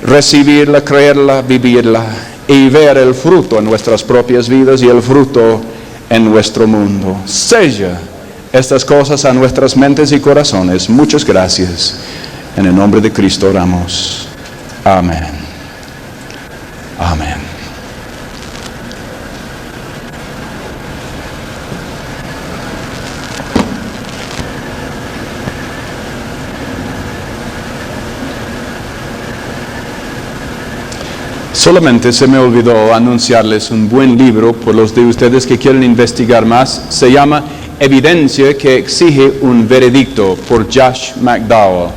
S1: recibirla, creerla, vivirla y ver el fruto en nuestras propias vidas y el fruto en nuestro mundo. Sella estas cosas a nuestras mentes y corazones. Muchas gracias. En el nombre de Cristo oramos. Amén. Amén. Solamente se me olvidó anunciarles un buen libro por los de ustedes que quieren investigar más. Se llama Evidencia que exige un veredicto, por Josh McDowell.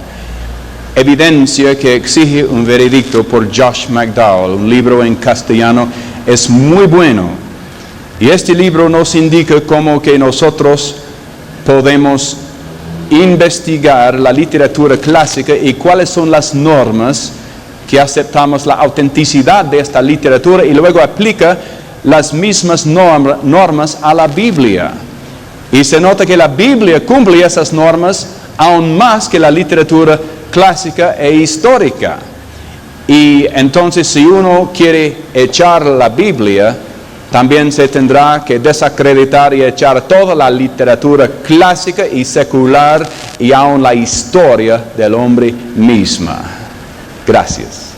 S1: Evidencia que exige un veredicto, por Josh McDowell. Un libro en castellano, es muy bueno. Y este libro nos indica cómo que nosotros podemos investigar la literatura clásica y cuáles son las normas que aceptamos la autenticidad de esta literatura, y luego aplica las mismas normas a la Biblia. Y se nota que la Biblia cumple esas normas aún más que la literatura clásica e histórica. Y entonces, si uno quiere echar la Biblia, también se tendrá que desacreditar y echar toda la literatura clásica y secular y aún la historia del hombre misma. Gracias.